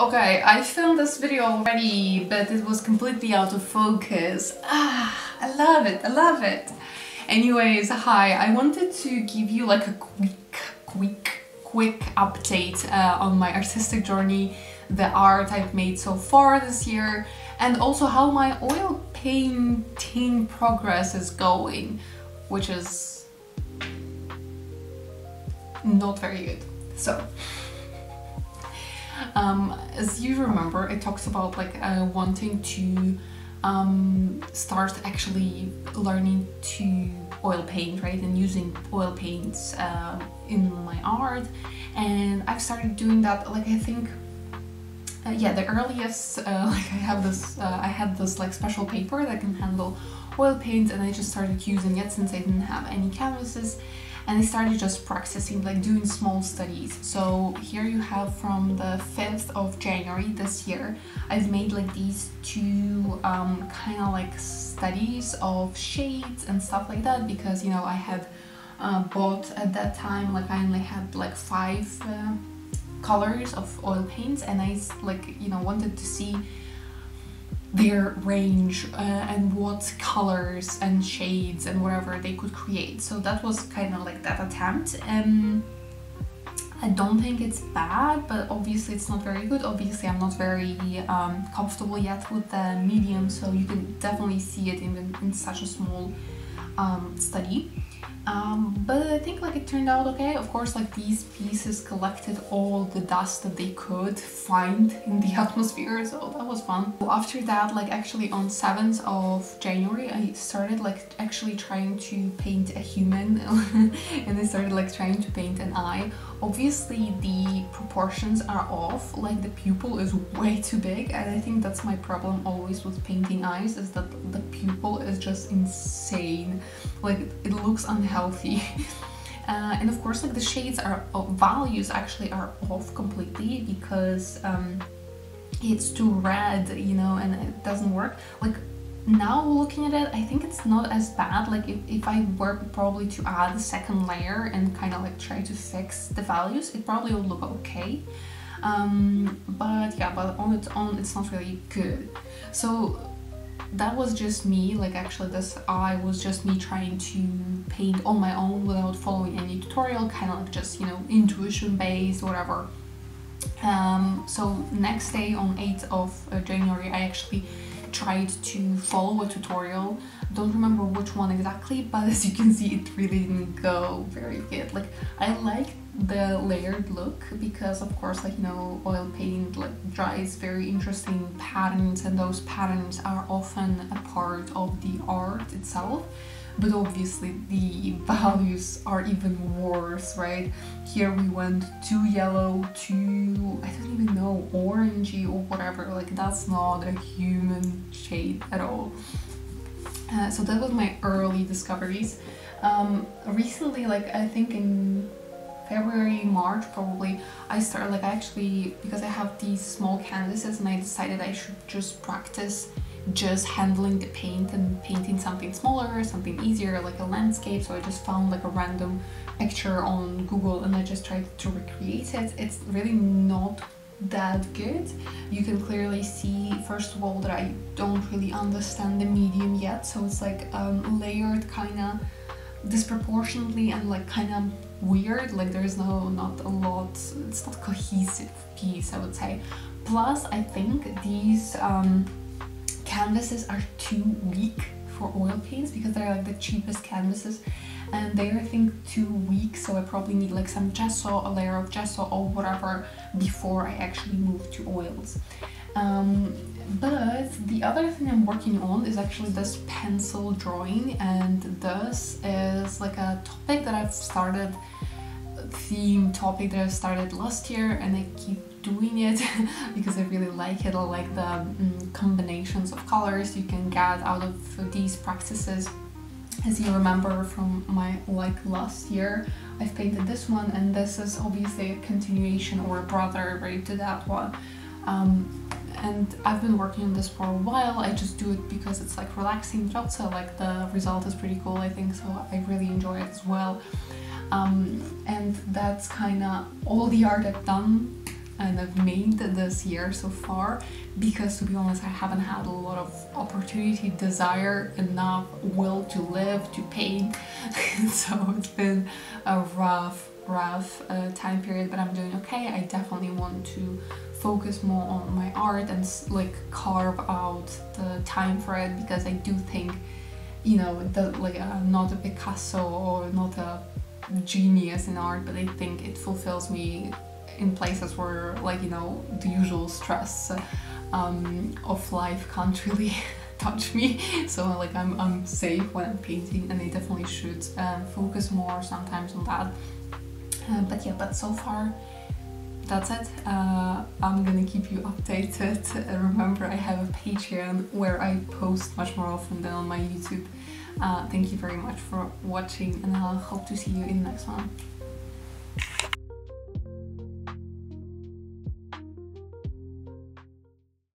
Okay, I filmed this video already, but it was completely out of focus. I love it, I love it. Anyways, hi, I wanted to give you like a quick update on my artistic journey, the art I've made so far this year, and also how my oil painting progress is going, which is not very good. So, as you remember, it talks about like wanting to start actually learning to oil paint, right, and using oil paints in my art, and I've started doing that. Like I think, yeah, the earliest like I had this like special paper that can handle oil paints, and I just started using it since I didn't have any canvases. And I started just practicing, like doing small studies. So here you have from the 5th of January this year, I've made like these two kind of like studies of shades and stuff like that, because, you know, I had bought at that time, like I only had like 5 colors of oil paints, and I like, you know, wanted to see their range and what colors and shades and whatever they could create. So that was kind of like that attempt. I don't think it's bad, but obviously it's not very good. Obviously I'm not very comfortable yet with the medium, so you can definitely see it in such a small study. But I think like it turned out okay. Of course, like these pieces collected all the dust that they could find in the atmosphere, so that was fun. After that, like actually on 7th of January, I started like actually trying to paint a human and I started like trying to paint an eye. Obviously the proportions are off, like the pupil is way too big, and I think that's my problem always with painting eyes, is that the pupil is just insane. Like it looks unhealthy. And of course, like the shades are values actually are off completely, because it's too red, you know, and it doesn't work. Like now looking at it, I think it's not as bad. Like if I were probably to add a second layer and kind of like try to fix the values, it probably would look okay. But yeah, but on its own, it's not really good. So that was just me, like actually this eye was just me trying to paint on my own without following any tutorial, kind of like just, you know, intuition based, whatever. So next day on 8th of January, I actually tried to follow a tutorial. Don't remember which one exactly, but as you can see, it really didn't go very good. Like I like the layered look because of course, like, you know, oil paint like dries very interesting patterns, and those patterns are often a part of the art itself. But obviously the values are even worse, right? Here we went too yellow, too, I don't even know, orangey or whatever. Like that's not a human shade at all. So that was my early discoveries. Recently, like I think in February, March probably, I started like actually, because I have these small canvases, and I decided I should just practice just handling the paint and painting something smaller, something easier, like a landscape. So I just found like a random picture on Google and I just tried to recreate it. It's really not that good. You can clearly see, first of all, that I don't really understand the medium yet, so it's like layered kind of disproportionately and like kind of weird. Like there's not a lot, it's not cohesive piece, I would say. Plus I think these canvases are too weak for oil paints, because they're like the cheapest canvases, and they're I think too weak, so I probably need like some gesso, a layer of gesso or whatever before I actually move to oils. But the other thing I'm working on is actually this pencil drawing, and this is like a topic that I've started, theme topic that I started last year, and I keep doing it because I really like it. I like the combinations of colors you can get out of these practices. As you remember from my like last year, I've painted this one, and this is obviously a continuation or a brother right to that one. And I've been working on this for a while. I just do it because it's like relaxing, but also like the result is pretty cool, I think, so I really enjoy it as well. And that's kind of all the art I've done and I've made this year so far, because to be honest I haven't had a lot of opportunity, desire, enough will to live, to paint. So it's been a rough time period, but I'm doing okay. I definitely want to focus more on my art and like carve out the time for it, because I do think, you know, that like I'm not a Picasso or not a genius in art, but I think it fulfills me in places where, like, you know, the usual stress of life can't really touch me. So like I'm safe when I'm painting, and I definitely should focus more sometimes on that. But so far that's it. I'm gonna keep you updated. Remember, I have a Patreon where I post much more often than on my YouTube. Thank you very much for watching, and I'll hope to see you in the next one.